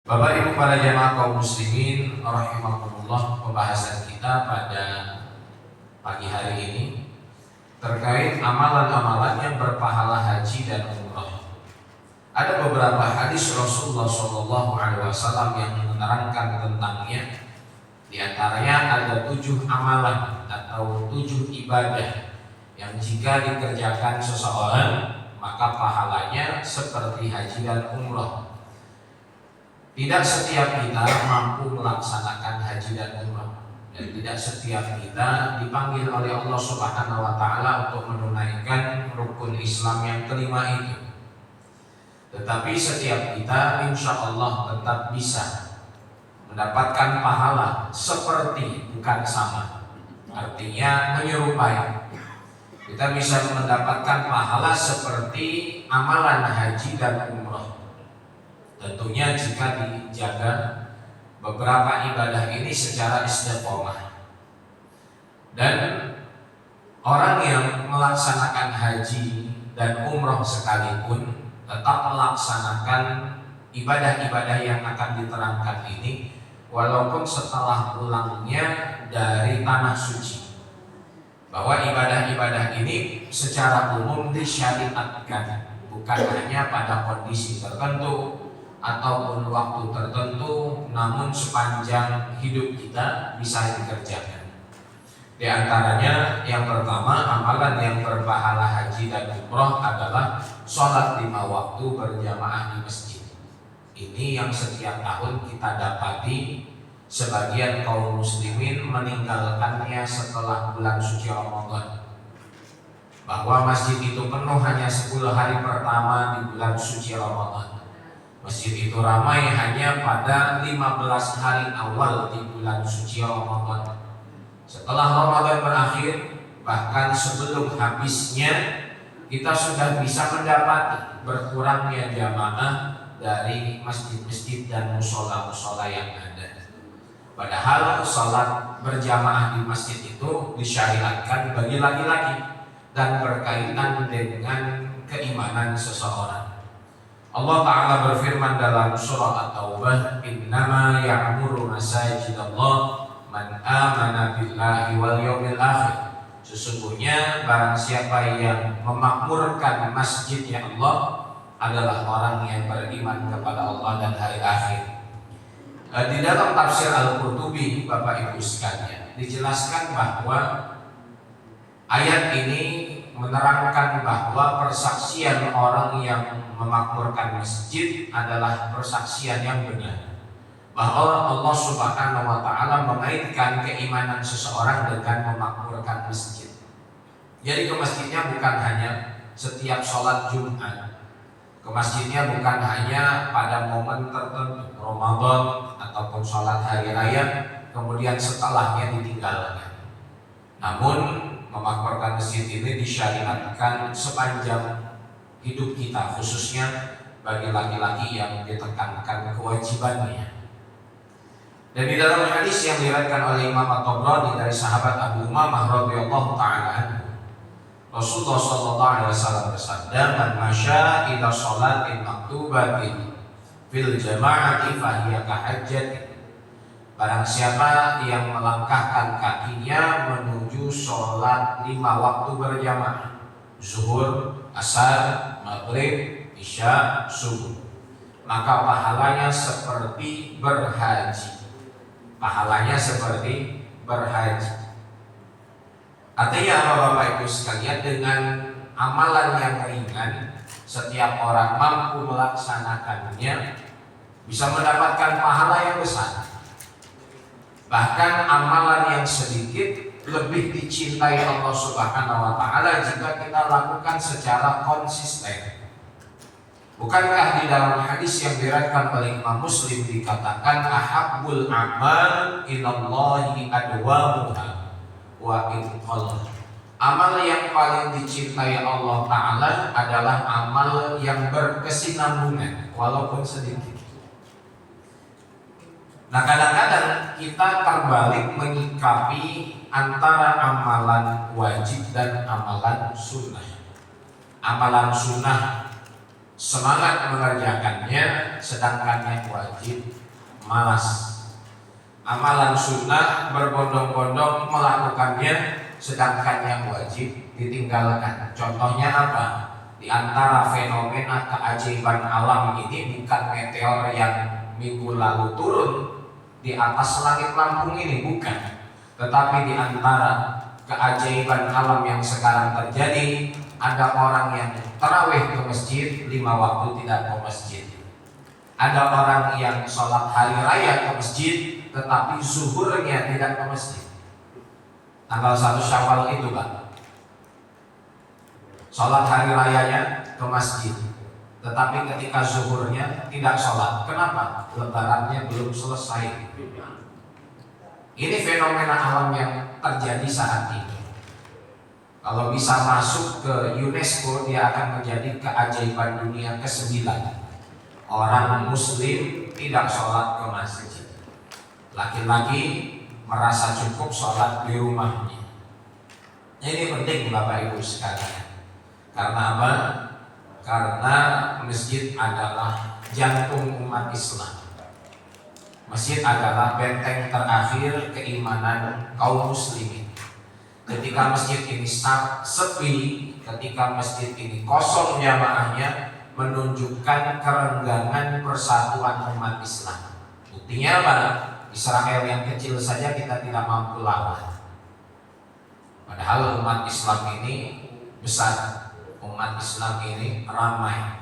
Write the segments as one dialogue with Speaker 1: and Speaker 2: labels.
Speaker 1: Bapak Ibu para jamaah kaum muslimin rahimakumullah, pembahasan kita pada pagi hari ini terkait amalan-amalan yang berpahala haji dan umrah. Ada beberapa hadis Rasulullah SAW yang menerangkan tentangnya. Di antaranya ada 7 amalan atau 7 ibadah yang jika dikerjakan seseorang maka pahalanya seperti haji dan umrah. Tidak setiap kita mampu melaksanakan haji dan umrah, dan tidak setiap kita dipanggil oleh Allah Subhanahu wa Ta'ala untuk menunaikan rukun Islam yang kelima itu. Tetapi setiap kita insya Allah tetap bisa mendapatkan pahala seperti, bukan sama, artinya menyerupai. Kita bisa mendapatkan pahala seperti amalan haji dan umrah. Tentunya jika dijaga beberapa ibadah ini secara istiqomah. Dan orang yang melaksanakan haji dan umrah sekalipun tetap melaksanakan ibadah-ibadah yang akan diterangkan ini walaupun setelah pulangnya dari tanah suci. Bahwa ibadah-ibadah ini secara umum disyariatkan, bukan hanya pada kondisi tertentu ataupun waktu tertentu, namun sepanjang hidup kita bisa dikerjakan. Di antaranya yang pertama, amalan yang berpahala haji dan umrah adalah sholat 5 waktu berjamaah di masjid. Ini yang setiap tahun kita dapati sebagian kaum muslimin meninggalkannya setelah bulan suci Ramadan. Bahwa masjid itu penuh hanya 10 hari pertama di bulan suci Ramadan. Masjid itu ramai hanya pada 15 hari awal di bulan suci Ramadan. Setelah Ramadan berakhir, bahkan sebelum habisnya, kita sudah bisa mendapati berkurangnya jamaah dari masjid-masjid dan musola-musola yang ada. Padahal salat berjamaah di masjid itu disyariatkan bagi laki-laki dan berkaitan dengan keimanan seseorang. Allah Ta'ala berfirman dalam surah At-Taubah, "Innama ya'muru masajidallah man amana billahi wal yawmil akhir." Sesungguhnya barang siapa yang memakmurkan masjidnya Allah adalah orang yang beriman kepada Allah dan hari akhir. Di dalam tafsir Al-Qurtubi, Bapak Ibu sekalian, dijelaskan bahwa ayat ini menerangkan bahwa persaksian orang yang memakmurkan masjid adalah persaksian yang benar, bahwa Allah Subhanahu wa Ta'ala mengaitkan keimanan seseorang dengan memakmurkan masjid. Jadi ke masjidnya bukan hanya setiap sholat Jumat, ke masjidnya bukan hanya pada momen tertentu, Ramadan ataupun sholat hari raya, kemudian setelahnya ditinggalkan. Namun memakmurkan masjid ini disyariatkan sepanjang hidup kita, khususnya bagi laki-laki yang ditekankan kewajibannya. Dan di dalam hadis yang diriwayatkan oleh Imam At-Tabrani dari sahabat Abu Umamah radhiyallahu taala anhu, Rasulullah sallallahu alaihi wasallam bersabda, "Man masya ila sholatin maktubatin fil jama'ati fahiya kahajjatin." Barang siapa yang melangkahkan kakinya menuju sholat 5 waktu berjamaah, zuhur, asar, maghrib, isya, subuh, maka pahalanya seperti berhaji. Pahalanya seperti berhaji. Artinya apa Bapak Ibu sekalian? Dengan amalan yang ringan, setiap orang mampu melaksanakannya bisa mendapatkan pahala yang besar. Bahkan amalan yang sedikit lebih dicintai Allah Subhanahu wa Ta'ala jika kita lakukan secara konsisten. Bukankah di dalam hadis yang diriwayatkan oleh Imam Muslim dikatakan, "Ahabbul amal ilallahi adwamuha wa in qalla." Amal yang paling dicintai Allah Ta'ala adalah amal yang berkesinambungan walaupun sedikit. Nah, kadang-kadang kita terbalik menyikapi antara amalan wajib dan amalan sunnah. Amalan sunnah semangat mengerjakannya, sedangkan yang wajib malas. Amalan sunnah berbondong-bondong melakukannya, sedangkan yang wajib ditinggalkan. Contohnya apa? Di antara fenomena keajaiban alam ini bukan meteor yang minggu lalu turun di atas langit Lampung ini, bukan. Tetapi di antara keajaiban alam yang sekarang terjadi, ada orang yang tarawih ke masjid 5 waktu tidak ke masjid. Ada orang yang sholat hari raya ke masjid, tetapi zuhurnya tidak ke masjid. Tanggal 1 Syawal itu Pak, sholat hari rayanya ke masjid, tetapi ketika zuhurnya tidak sholat. Kenapa? Lebarannya belum selesai. Ini fenomena alam yang terjadi saat ini. Kalau bisa masuk ke UNESCO, dia akan menjadi keajaiban dunia ke-9. Orang muslim tidak sholat ke masjid. Laki-laki merasa cukup sholat di rumahnya. Ini penting Bapak Ibu sekalian. Karena apa? Karena masjid adalah jantung umat Islam. Masjid adalah benteng terakhir keimanan kaum muslimin. Ketika masjid ini sepi, ketika masjid ini kosong jamaahnya, menunjukkan kerenggangan persatuan umat Islam. Buktinya apa? Israel yang kecil saja kita tidak mampu lawan. Padahal umat Islam ini besar, umat Islam ini ramai.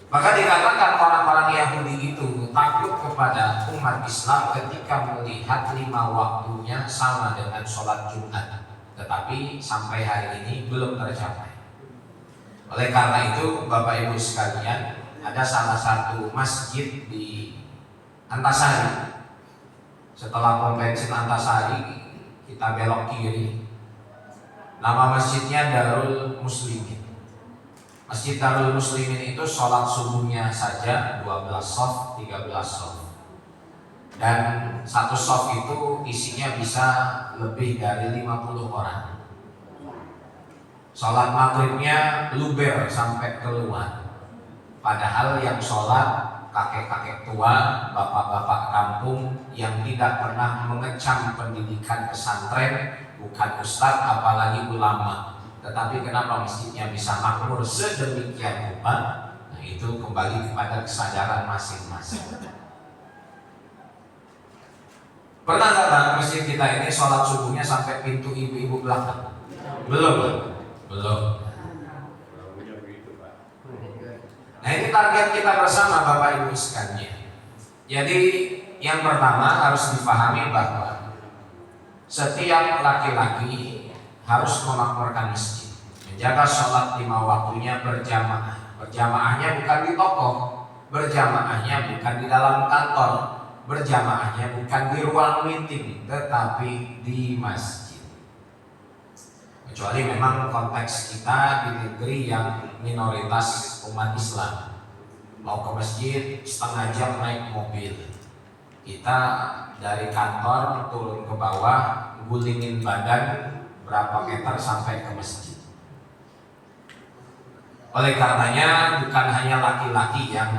Speaker 1: Maka dikatakan orang-orang Yahudi itu takut kepada umat Islam ketika melihat 5 waktunya sama dengan sholat Jumat, tetapi sampai hari ini belum tercapai. Oleh karena itu Bapak Ibu sekalian, ada salah satu masjid di Antasari. Setelah pom bensin Antasari, kita belok kiri. Nama masjidnya Darul Muslimin. Masjid Darul Muslimin itu sholat subuhnya saja 12 shaf, 13 shaf. Dan satu shaf itu isinya bisa lebih dari 50 orang. Sholat maghribnya luber sampai keluar. Padahal yang sholat kakek-kakek tua, bapak-bapak kampung yang tidak pernah mengecam pendidikan pesantren, bukan ustadz apalagi ulama. Tetapi kenapa masjidnya bisa makmur sedemikian rupa? Nah, itu kembali kepada kesadaran masing-masing. Pernah nggak masjid kita ini sholat subuhnya sampai pintu ibu-ibu belakang? Belum. Nah, ini target kita bersama Bapak Ibu sekalian. Jadi yang pertama harus dipahami bahwa setiap laki-laki harus memakmurkan masjid, menjaga sholat 5 waktunya berjamaah. Berjamaahnya bukan di toko, berjamaahnya bukan di dalam kantor, berjamaahnya bukan di ruang meeting, tetapi di masjid. Kecuali memang konteks kita di negeri yang minoritas umat Islam, mau ke masjid setengah jam naik mobil. Kita dari kantor turun ke bawah, gulingin badan berapa meter sampai ke masjid. Oleh karenanya bukan hanya laki-laki yang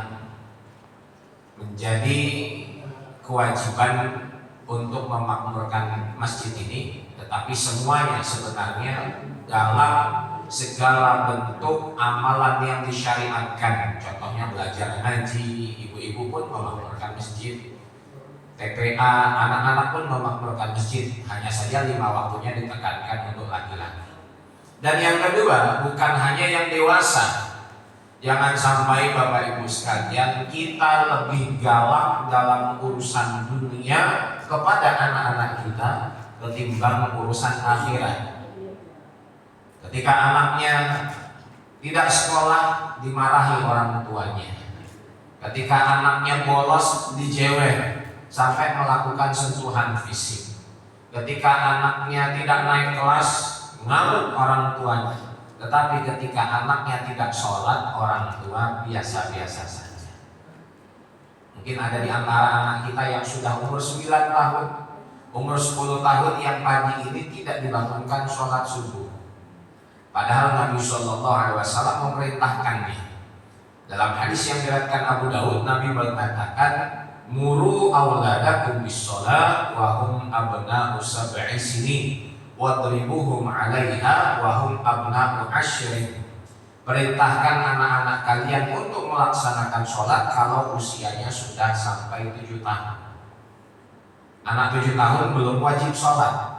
Speaker 1: menjadi kewajiban untuk memakmurkan masjid ini, tetapi semuanya sebenarnya dalam segala bentuk amalan yang disyariatkan. Contohnya belajar ngaji, ibu-ibu pun memakmurkan masjid, TPA, anak-anak pun memakmurkan masjid. Hanya saja 5 waktunya ditekankan untuk laki-laki. Dan yang kedua, bukan hanya yang dewasa. Jangan sampai Bapak Ibu sekalian kita lebih galak dalam urusan dunia kepada anak-anak kita ketimbang urusan akhirat. Ketika anaknya tidak sekolah, dimarahi orang tuanya. Ketika anaknya bolos, dijewer sampai melakukan sentuhan fisik. Ketika anaknya tidak naik kelas, ngamuk orang tuanya. Tetapi ketika anaknya tidak sholat, orang tua biasa-biasa saja. Mungkin ada di antara anak kita yang sudah umur 9 tahun, umur 10 tahun yang pagi ini tidak dibangunkan sholat subuh. Padahal Nabi Shallallahu Alaihi Wasallam memerintahkannya. Dalam hadis yang diriwayatkan Abu Daud, Nabi mengatakan, muru auladakum bis-shalah wa hum abna'u sab'i sinin wadribuhum 'alaiha wa hum abna'u 'ashrin. Perintahkan anak-anak kalian untuk melaksanakan sholat kalau usianya sudah sampai 7 tahun. Anak 7 tahun belum wajib sholat.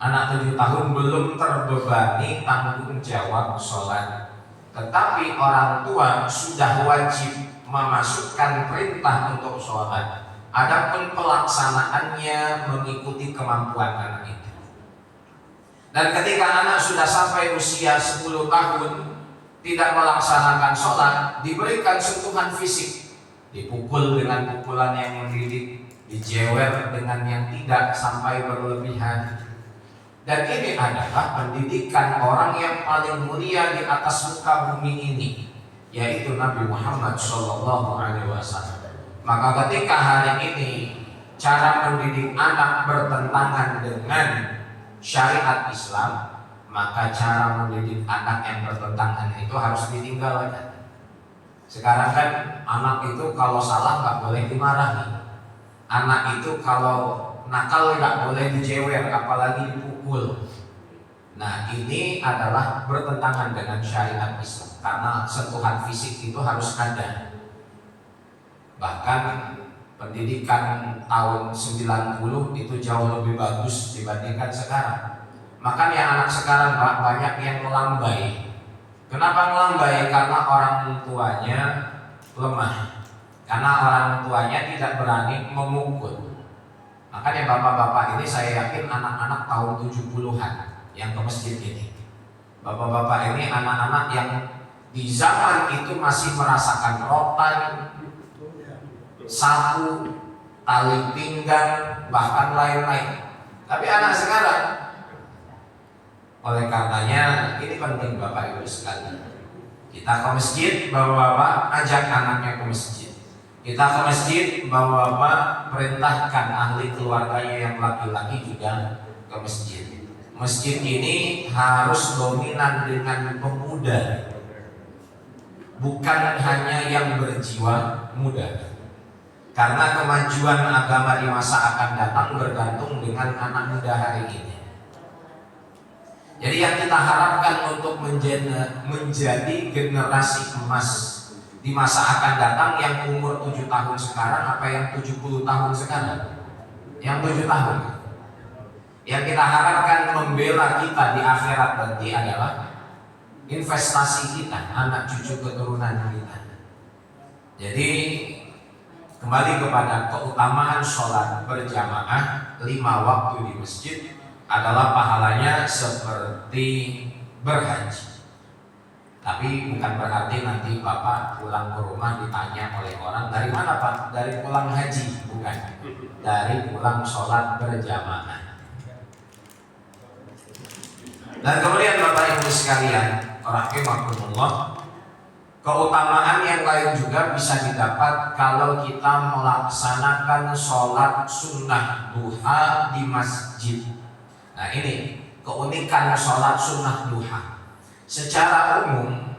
Speaker 1: Anak 7 tahun belum terbebani tanggung jawab sholat. Tetapi orang tua sudah wajib memasukkan perintah untuk sholat. Adapun pelaksanaannya mengikuti kemampuan anak itu. Dan ketika anak sudah sampai usia 10 tahun tidak melaksanakan sholat, diberikan sentuhan fisik, dipukul dengan pukulan yang mendidik, dijewer dengan yang tidak sampai berlebihan. Dan ini adalah pendidikan orang yang paling mulia di atas muka bumi ini, yaitu Nabi Muhammad SAW. Maka ketika hari ini cara mendidik anak bertentangan dengan syariat Islam, maka cara mendidik anak yang bertentangan itu harus ditinggalkan. Sekarang kan anak itu kalau salah nggak boleh dimarahi, anak itu kalau nakal nggak boleh dijewer, apalagi dipukul. Nah, ini adalah bertentangan dengan syariat Islam karena sentuhan fisik itu harus ada. Bahkan pendidikan tahun 90 itu jauh lebih bagus dibandingkan sekarang. Makanya anak sekarang banyak yang melambai. Kenapa melambai? Karena orang tuanya lemah. Karena orang tuanya tidak berani memukul. Makanya bapak-bapak ini saya yakin anak-anak tahun 70-an yang ke masjid ini. Bapak-bapak ini anak-anak yang di zaman itu masih merasakan rotan, sapu, tali pinggang, bahkan lain-lain. Tapi anak sekarang, oleh karenanya ini penting Bapak Ibu sekalian. Kita ke masjid, bapak-bapak ajak anaknya ke masjid. Kita ke masjid, bapak-bapak perintahkan ahli keluarganya yang laki-laki juga ke masjid. Masjid ini harus dominan dengan pemuda, bukan hanya yang berjiwa muda. Karena kemajuan agama di masa akan datang bergantung dengan anak muda hari ini. Jadi yang kita harapkan untuk menjadi generasi emas di masa akan datang yang umur 7 tahun sekarang apa yang 70 tahun sekarang? Yang 7 tahun. Yang kita harapkan membela kita di akhirat nanti adalah investasi kita, anak cucu keturunan kita. Jadi kembali kepada keutamaan sholat berjamaah 5 waktu di masjid adalah pahalanya seperti berhaji. Tapi bukan berarti nanti Bapak pulang ke rumah ditanya oleh orang, dari mana Pak? Dari pulang haji? Bukan. Dari pulang sholat berjamaah. Dan kemudian Bapak Ibu sekalian, rahimakumullah, keutamaan yang lain juga bisa didapat kalau kita melaksanakan sholat sunnah duha di masjid. Nah ini keunikan sholat sunnah duha. Secara umum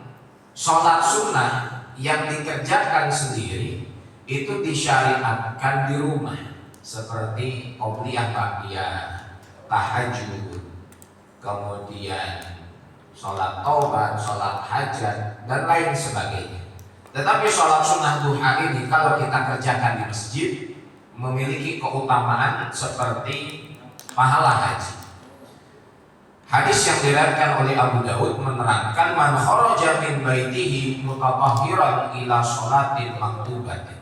Speaker 1: sholat sunnah yang dikerjakan sendiri itu disyariatkan di rumah, seperti qobliyah ba'diyah, tahajud, kemudian sholat taubat, sholat hajat, dan lain sebagainya. Tetapi sholat sunnah duha ini kalau kita kerjakan di masjid memiliki keutamaan seperti pahala haji. Hadis yang diriwayatkan oleh Abu Daud menerangkan man kharaja min baitihi mutatahhiran ila sholatin maktubatin.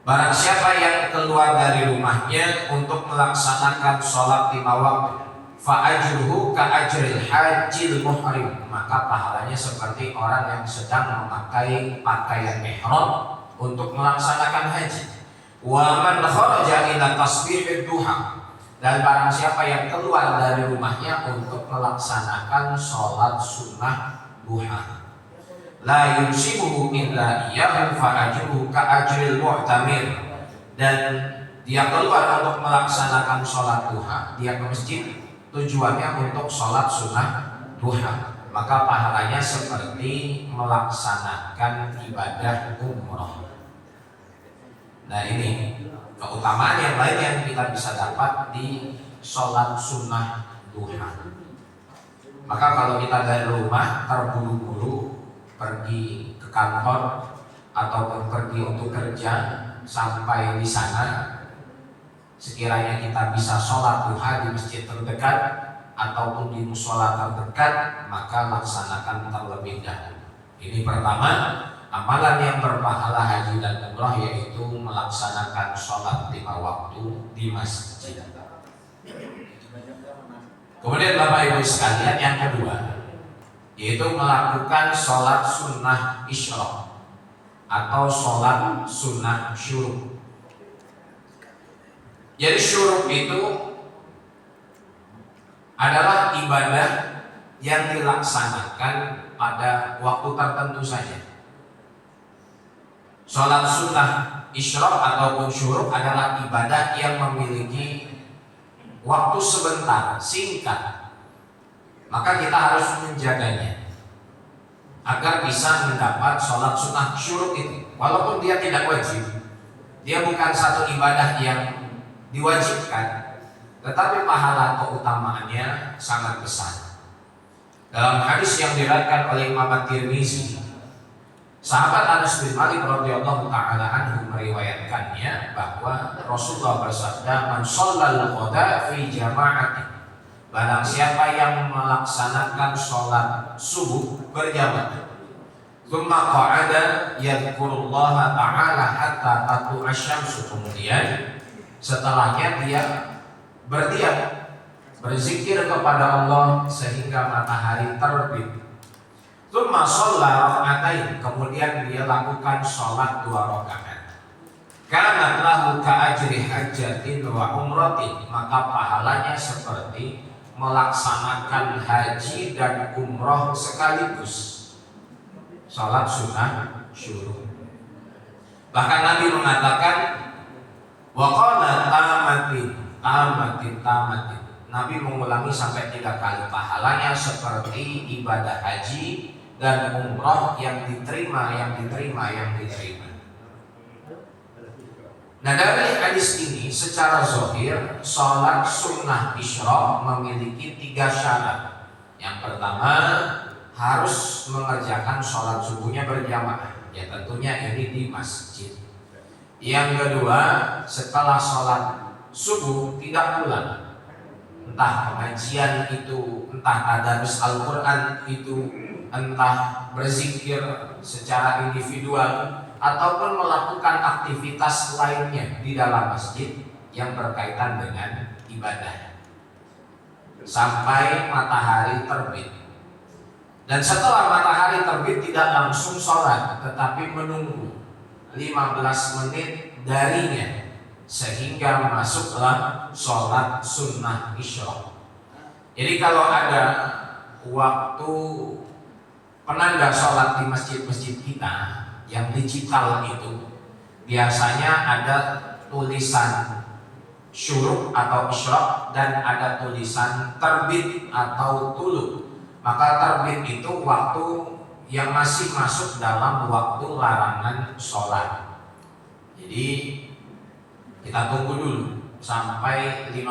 Speaker 1: Barang siapa yang keluar dari rumahnya untuk melaksanakan sholat 5 waktu, fa ajruhu ka ajril hajjil muhrim, maka pahalanya seperti orang yang sedang memakai pakaian ihram untuk melaksanakan haji. Wa man kharaja ila tasbihid duha, dan barang siapa yang keluar dari rumahnya untuk melaksanakan sholat sunnah duha, la yusibuhu illa iyyahu fa ajruhu ka ajril mu'tamir, dan dia keluar untuk melaksanakan sholat duha, dia ke masjid tujuannya untuk sholat sunnah duha, maka pahalanya seperti melaksanakan ibadah umroh. Nah ini keutamaan yang lain yang kita bisa dapat di sholat sunnah duha. Maka kalau kita dari rumah terburu-buru pergi ke kantor ataupun pergi untuk kerja, sampai di sana sekiranya kita bisa sholat duha di masjid terdekat ataupun di musola terdekat, maka laksanakan terlebih dahulu. Ini pertama, amalan yang berpahala haji dan umrah, yaitu melaksanakan sholat 5 waktu di masjid. Kemudian Bapak Ibu sekalian, yang kedua yaitu melakukan sholat sunnah isyraq atau sholat sunnah syuruk. Jadi syuruk itu adalah ibadah yang dilaksanakan pada waktu tertentu saja. Sholat sunnah isyraq ataupun syuruk adalah ibadah yang memiliki waktu sebentar, singkat. Maka kita harus menjaganya agar bisa mendapat sholat sunnah syuruk itu. Walaupun dia tidak wajib, dia bukan satu ibadah yang diwajibkan, tetapi pahala keutamaannya sangat besar. Dalam hadis yang diriwayatkan oleh Imam At-Tirmizi, sahabat Anas bin Malik radhiyallahu taala anhu meriwayatkannya bahwa Rasulullah bersabda, "Man shallal qada fi jama'ati." Barang siapa yang melaksanakan sholat subuh berjamaah, tsumma qa'ada yadhkurullaha ta'ala hatta tatlu'a syamsu, kemudian setelahnya dia berdiam, berzikir kepada Allah sehingga matahari terbit. Tsumma shalla raka'atain, kemudian dia lakukan sholat 2 rakaat. Kana lahu ka'ajri hajjatin wa umratin, maka pahalanya seperti melaksanakan haji dan umroh sekaligus. Sholat sunnah syuruk. Bahkan Nabi mengatakan, wa qala tamatin. Nabi mengulangi sampai 3 kali, pahalanya seperti ibadah haji dan umroh yang diterima. Nah, dari hadis ini secara zahir sholat sunnah isyraq memiliki 3 syarat. Yang pertama, harus mengerjakan sholat subuhnya berjamaah, ya tentunya ini di masjid. Yang kedua, setelah sholat subuh tidak pulang, entah pengajian itu, entah tadarus Al-Quran itu, entah berzikir secara individual, ataupun melakukan aktivitas lainnya di dalam masjid yang berkaitan dengan ibadah sampai matahari terbit. Dan setelah matahari terbit tidak langsung sholat, tetapi menunggu 15 menit darinya sehingga masuklah sholat sunnah isyraq. Jadi kalau ada waktu penanda sholat di masjid-masjid kita yang digital itu, biasanya ada tulisan syuruk atau isyraq dan ada tulisan terbit atau tulu. Maka terbit itu waktu yang masih masuk dalam waktu larangan sholat. Jadi kita tunggu dulu sampai 15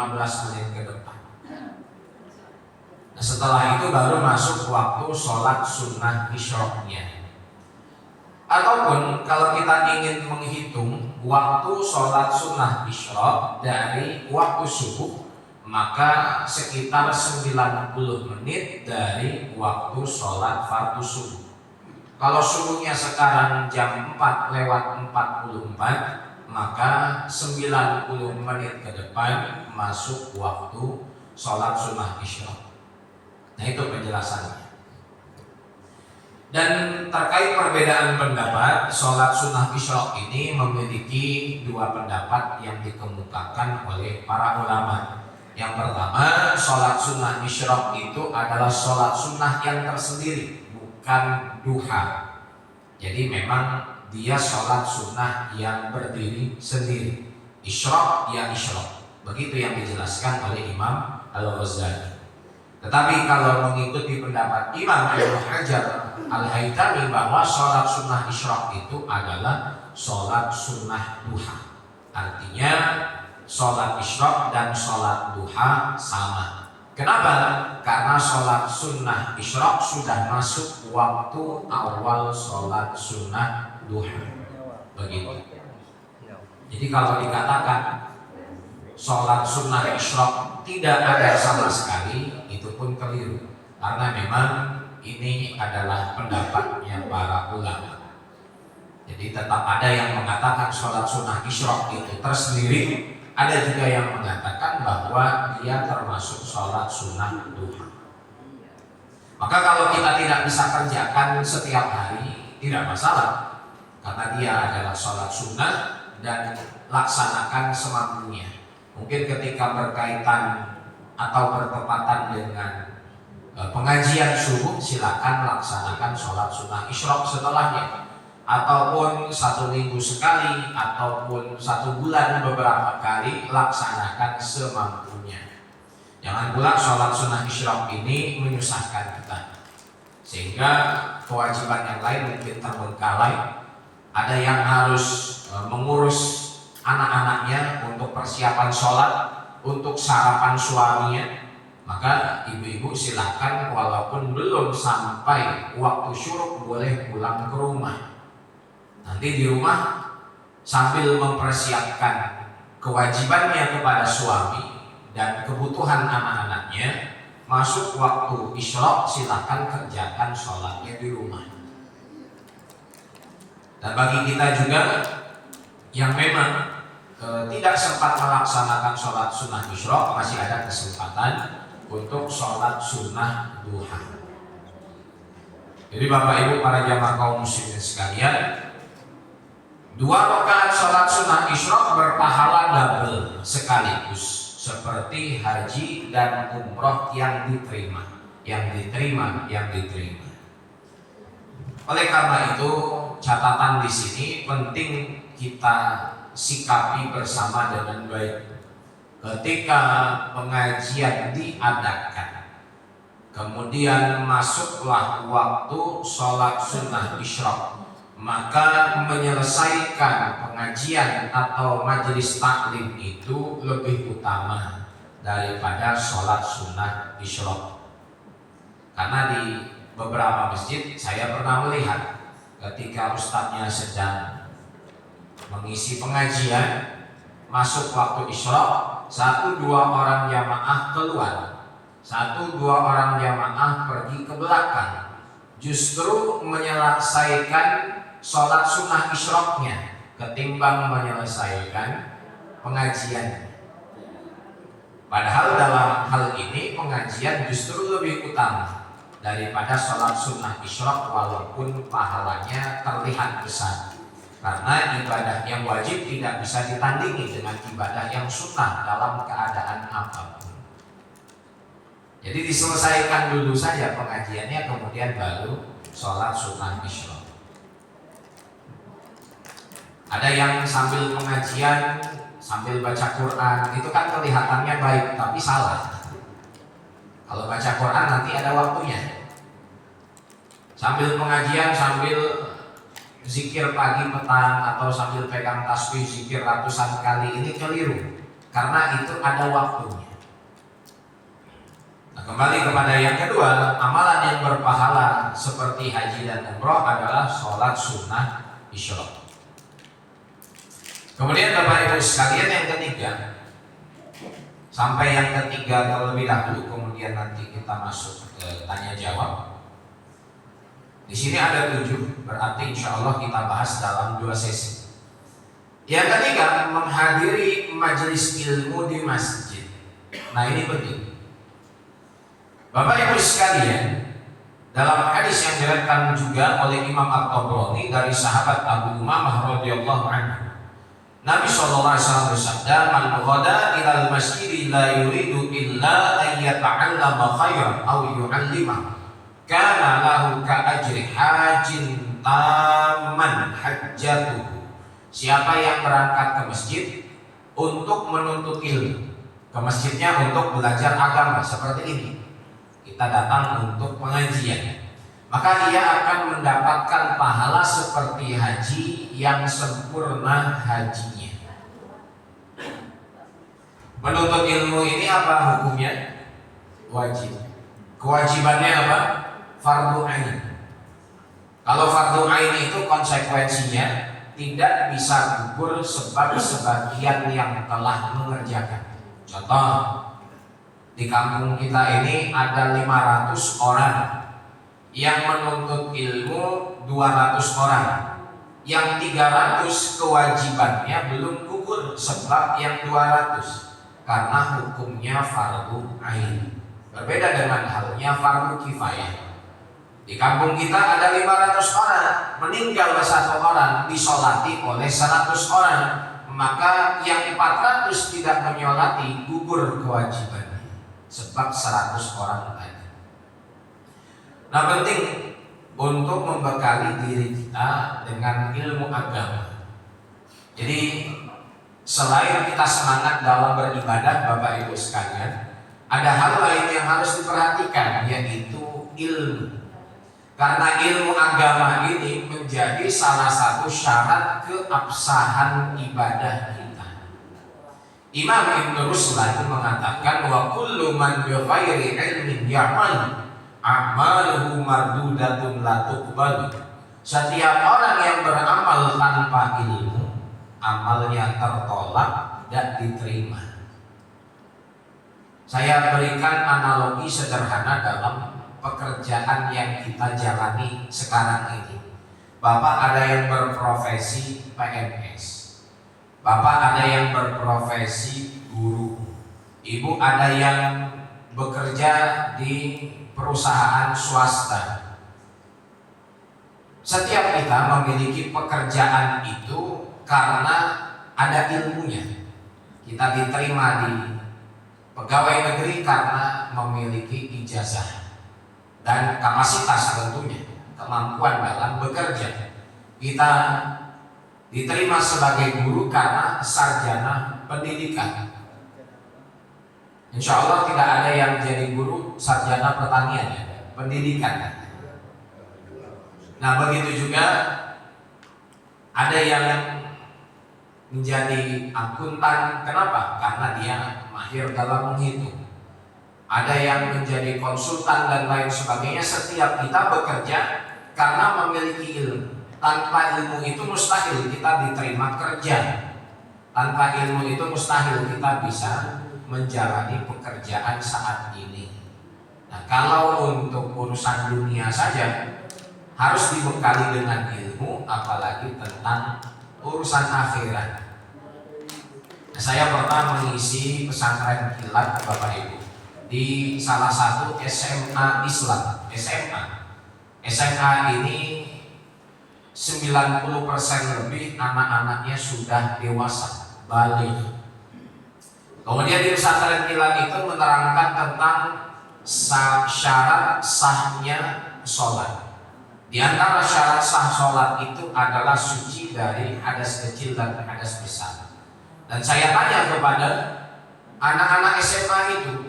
Speaker 1: menit ke depan. Nah, setelah itu baru masuk waktu sholat sunnah isyraqnya. Ataupun kalau kita ingin menghitung waktu sholat sunnah isyraq dari waktu subuh, maka sekitar 90 menit dari waktu sholat fardu subuh. Kalau subuhnya sekarang jam 4:44, maka 90 menit ke depan masuk waktu sholat sunnah isyraq. Nah, itu penjelasannya. Dan terkait perbedaan pendapat, sholat sunnah isyraq ini memiliki 2 pendapat yang dikemukakan oleh para ulama. Yang pertama, sholat sunnah isyraq itu adalah sholat sunnah yang tersendiri, bukan duha. Jadi memang dia sholat sunnah yang berdiri sendiri. Isyraq ya isyraq. Begitu yang dijelaskan oleh Imam Al-Ghazali. Tetapi kalau mengikuti pendapat Imam Ibnu Hajar Al-Haytami bahwa sholat sunnah isyraq itu adalah sholat sunnah duha. Artinya sholat isyraq dan sholat duha sama. Kenapa? Karena sholat sunnah isyraq sudah masuk waktu awal sholat sunnah duha. Begitu. Jadi kalau dikatakan sholat sunnah isyraq tidak ada sama sekali, itu pun keliru. Karena memang ini adalah pendapatnya para ulama. Jadi tetap ada yang mengatakan sholat sunnah isyraq itu tersendiri, ada juga yang mengatakan bahwa dia termasuk sholat sunnah duha. Maka kalau kita tidak bisa kerjakan setiap hari, tidak masalah, karena dia adalah sholat sunnah dan laksanakan semampunya. Mungkin ketika berkaitan atau bertepatan dengan pengajian subuh, silakan laksanakan sholat sunnah isyraq setelahnya, ataupun 1 minggu sekali, ataupun 1 bulan beberapa kali, laksanakan semampunya. Jangan pula sholat sunnah isyraq ini menyusahkan kita, sehingga kewajiban yang lain mungkin terbengkalai. Ada yang harus mengurus anak-anaknya untuk persiapan sholat, untuk sarapan suaminya, maka ibu-ibu silakan walaupun belum sampai waktu syuruk boleh pulang ke rumah. Nanti di rumah sambil mempersiapkan kewajibannya kepada suami dan kebutuhan anak-anaknya, masuk waktu isyraq silakan kerjakan sholatnya di rumah. Dan bagi kita juga yang memang tidak sempat melaksanakan sholat sunnah isyraq, masih ada kesempatan untuk sholat sunnah duha. Jadi Bapak Ibu para jamaah kaum muslimin sekalian, 2 rakaat sholat sunnah isyraq berpahala double sekaligus, seperti haji dan umroh yang diterima. Oleh karena itu, catatan di sini penting kita sikapi bersama dengan baik. Ketika pengajian diadakan, kemudian masuklah waktu sholat sunnah isyraq, maka menyelesaikan pengajian atau majelis taklim itu lebih utama daripada sholat sunnah isyraq. Karena di beberapa masjid saya pernah melihat ketika ustadznya sedang mengisi pengajian, masuk waktu isyraq, 1-2 orang jamaah keluar, 1-2 orang jamaah pergi ke belakang, justru menyelesaikan sholat sunnah isyraqnya ketimbang menyelesaikan pengajian. Padahal dalam hal ini pengajian justru lebih utama daripada sholat sunnah isyraq, walaupun pahalanya terlihat besar. Karena ibadah yang wajib tidak bisa ditandingi dengan ibadah yang sunnah dalam keadaan apapun. Jadi diselesaikan dulu saja pengajiannya, kemudian baru sholat sunnah isyraq. Ada yang sambil pengajian, sambil baca Quran, itu kan kelihatannya baik, tapi salah. Kalau baca Quran nanti ada waktunya. Sambil pengajian, sambil zikir pagi petang, atau sambil pegang tasbih zikir ratusan kali, ini keliru, karena itu ada waktunya. Nah, kembali kepada yang kedua, amalan yang berpahala seperti haji dan umroh adalah sholat sunnah isyraq. Kemudian Bapak Ibu sekalian, yang ketiga, sampai yang ketiga terlebih dahulu, kemudian nanti kita masuk ke tanya jawab. Di sini ada 7, berarti insya Allah kita bahas dalam 2 sesi. Yang ketiga, menghadiri majelis ilmu di masjid. Nah, ini penting. Bapak Ibu sekalian, dalam hadis yang diriwayatkan juga oleh Imam At-Tabrani dari sahabat Abu Umamah radhiyallahu anhu, Nabi SAW bersabda, "Man ghada ilal masjid la yuridu illa an yata'allama khairan aw yu'allima, kana lahu ka ajri hajin taman hajjatuhu." Siapa yang berangkat ke masjid untuk menuntut ilmu, ke masjidnya untuk belajar agama seperti ini, kita datang untuk pengajian, maka ia akan mendapatkan pahala seperti haji yang sempurna hajinya. Menuntut ilmu ini apa hukumnya? Wajib. Kewajibannya apa? Fardu ain. Kalau fardu ain itu konsekuensinya tidak bisa gugur sebab sebagian yang telah mengerjakan. Contoh, di kampung kita ini ada 500 orang yang menuntut ilmu 200 orang. Yang 300 kewajibannya belum gugur sebab yang 200 karena hukumnya fardu ain. Berbeda dengan halnya fardu kifayah. Di kampung kita ada 500 orang, meninggal 1 orang disolati oleh 100 orang, maka yang 400 tidak menyolati gugur kewajibannya sebab 100 orang tadi. Nah, penting untuk membekali diri kita dengan ilmu agama. Jadi selain kita semangat dalam beribadah, Bapak Ibu sekalian, ada hal lain yang harus diperhatikan, yaitu ilmu. Karena ilmu agama ini menjadi salah satu syarat keabsahan ibadah kita. Imam Ibn Ruslan mengatakan, wa kullu man bi ghairi ilmin ya'mal a'maluhu mardudatun la tuqbal. Setiap orang yang beramal tanpa ilmu, amalnya tertolak dan diterima. Saya berikan analogi sederhana dalam pekerjaan yang kita jalani sekarang ini. Bapak ada yang berprofesi PNS, Bapak ada yang berprofesi guru, Ibu ada yang bekerja di perusahaan swasta. Setiap kita memiliki pekerjaan itu karena ada ilmunya. Kita diterima di pegawai negeri karena memiliki ijazah dan kapasitas, tentunya kemampuan dalam bekerja. Kita diterima sebagai guru karena sarjana pendidikan. Insya Allah tidak ada yang jadi guru sarjana pertanian, ya, pendidikan. Nah, begitu juga ada yang menjadi akuntan. Kenapa? Karena dia mahir dalam menghitung. Ada yang menjadi konsultan dan lain sebagainya. Setiap kita bekerja karena memiliki ilmu. Tanpa ilmu itu mustahil kita diterima kerja. Tanpa ilmu itu mustahil kita bisa menjalani pekerjaan saat ini. Nah, kalau untuk urusan dunia saja harus dibekali dengan ilmu, apalagi tentang urusan akhirat. Nah, saya pernah mengisi pesantren kilat, Bapak Ibu, di salah satu SMA Islam. SMA ini 90% lebih anak-anaknya sudah dewasa, baligh. Kemudian di pesantren kilat itu menerangkan tentang syarat sahnya sholat. Di antara syarat sah sholat itu adalah suci dari hadas kecil dan hadas besar. Dan saya tanya kepada anak-anak SMA itu,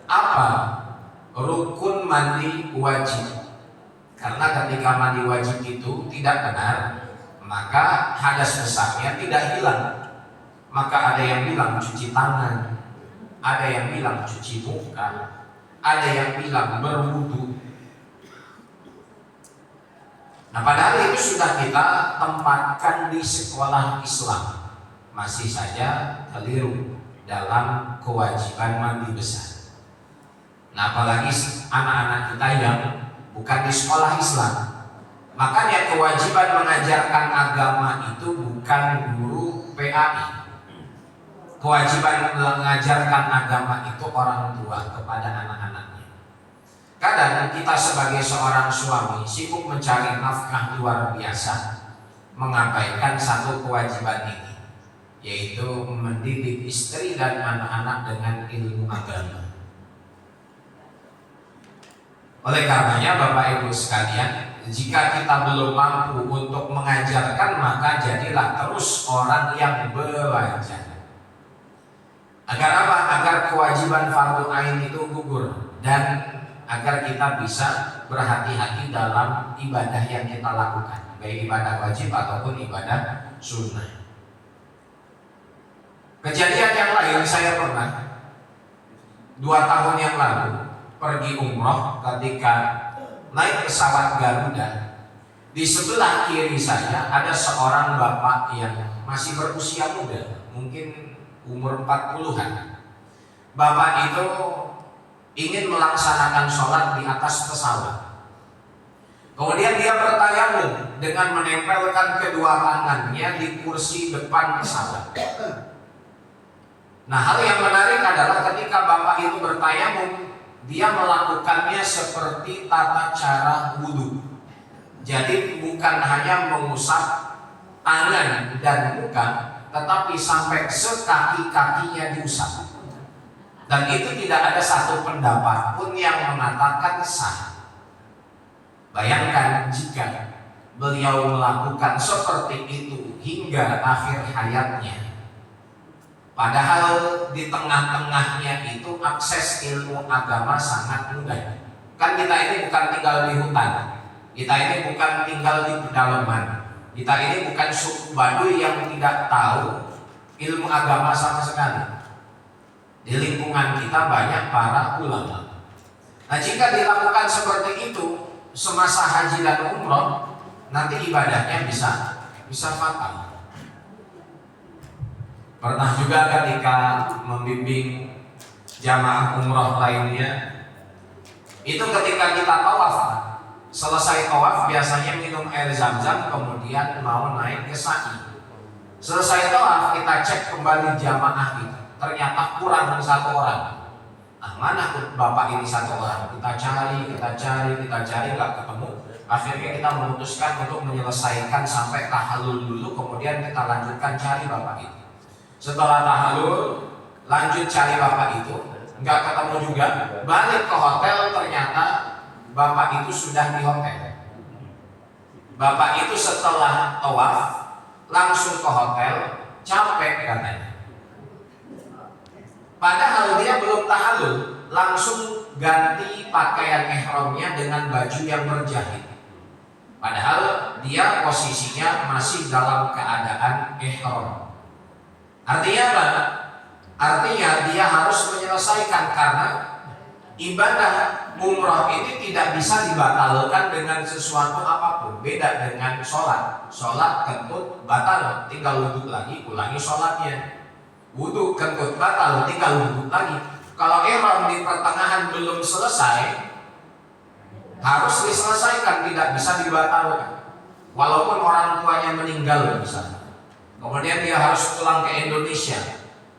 Speaker 1: apa rukun mandi wajib? Karena ketika mandi wajib itu tidak benar, maka hadas besarnya tidak hilang. Maka ada yang bilang cuci tangan, ada yang bilang cuci muka, ada yang bilang berwudu. Nah, padahal itu sudah kita tempatkan di sekolah Islam, masih saja keliru dalam kewajiban mandi besar. Nah, apalagi anak-anak kita yang bukan di sekolah Islam. Makanya kewajiban mengajarkan agama itu bukan guru PAI. Kewajiban mengajarkan agama itu orang tua kepada anak-anaknya. Kadang kita sebagai seorang suami sibuk mencari nafkah luar biasa, mengabaikan satu kewajiban ini, yaitu mendidik istri dan anak-anak dengan ilmu agama. Oleh karenanya Bapak Ibu sekalian, jika kita belum mampu untuk mengajarkan, maka jadilah terus orang yang belajar. Agar apa? Agar kewajiban fardu ain itu gugur dan agar kita bisa berhati-hati dalam ibadah yang kita lakukan, baik ibadah wajib ataupun ibadah sunnah. Kejadian yang lain, saya pernah 2 tahun yang lalu pergi umroh ketika naik pesawat Garuda. Di sebelah kiri saya ada seorang bapak yang masih berusia muda, mungkin umur 40-an. Bapak itu ingin melaksanakan sholat di atas pesawat. Kemudian dia bertayamum dengan menempelkan kedua tangannya di kursi depan pesawat. Nah, hal yang menarik adalah ketika bapak itu bertayamum, dia melakukannya seperti tata cara wudhu. Jadi bukan hanya mengusap tangan dan muka, tetapi sampai sekaki-kakinya diusap. Dan itu tidak ada satu pendapat pun yang mengatakan sah. Bayangkan jika beliau melakukan seperti itu hingga akhir hayatnya. Padahal di tengah-tengahnya itu akses ilmu agama sangat mudah. Kan kita ini bukan tinggal di hutan, kita ini bukan tinggal di pedalaman, kita ini bukan suku Baduy yang tidak tahu ilmu agama sama sekali. Di lingkungan kita banyak para ulama. Nah, jika dilakukan seperti itu semasa haji dan umroh, nanti ibadahnya bisa fatal. Pernah juga ketika membimbing jamaah umroh lainnya, itu ketika kita tawaf, selesai tawaf biasanya minum air zam-zam, kemudian mau naik ke sa'i. Selesai tawaf kita cek kembali jamaah itu, ternyata kurang 1 orang. Nah, mana bapak ini 1 orang? Kita cari nggak ketemu. Akhirnya kita memutuskan untuk menyelesaikan sampai tahallul dulu, kemudian kita lanjutkan cari bapak itu. Setelah tahallul lanjut cari bapak itu, nggak ketemu juga. Balik ke hotel, ternyata bapak itu sudah di hotel. Bapak itu setelah tawaf langsung ke hotel, capek katanya. Padahal dia belum tahallul, langsung ganti pakaian ihramnya dengan baju yang berjahit. Padahal dia posisinya masih dalam keadaan ihram. Artinya apa? Artinya dia harus menyelesaikan, karena ibadah umroh ini tidak bisa dibatalkan dengan sesuatu apapun. Beda dengan sholat. Sholat kentut batal, tinggal wudhu lagi, ulangi sholatnya. Wudhu kentut batal, tinggal wudhu lagi. Kalau ihram di pertengahan belum selesai, harus diselesaikan, tidak bisa dibatalkan. Walaupun orang tuanya meninggal misalnya, kemudian dia harus pulang ke Indonesia,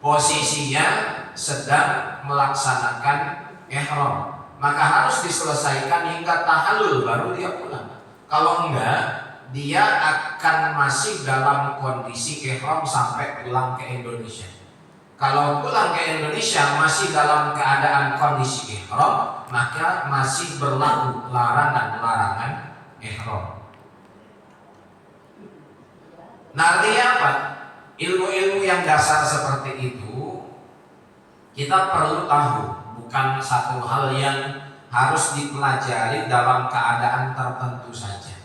Speaker 1: posisinya sedang melaksanakan ihram, maka harus diselesaikan hingga tahallul baru dia pulang. Kalau enggak, dia akan masih dalam kondisi ihram sampai pulang ke Indonesia. Kalau pulang ke Indonesia masih dalam keadaan kondisi ihram, maka masih berlaku larangan ihram. Nah, artinya apa? Ilmu-ilmu yang dasar seperti itu kita perlu tahu, bukan satu hal yang harus dipelajari dalam keadaan tertentu saja.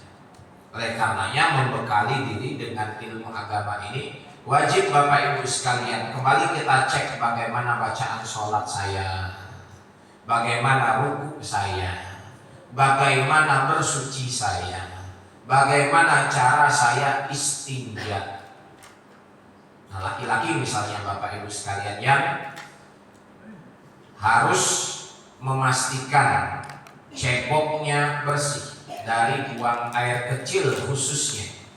Speaker 1: Oleh karenanya membekali diri dengan ilmu agama ini wajib Bapak Ibu sekalian. Kembali kita cek bagaimana bacaan sholat saya, bagaimana ruku saya, bagaimana bersuci saya, bagaimana cara saya istinja. Nah, laki-laki misalnya Bapak Ibu sekalian yang harus memastikan ceboknya bersih dari buang air kecil khususnya,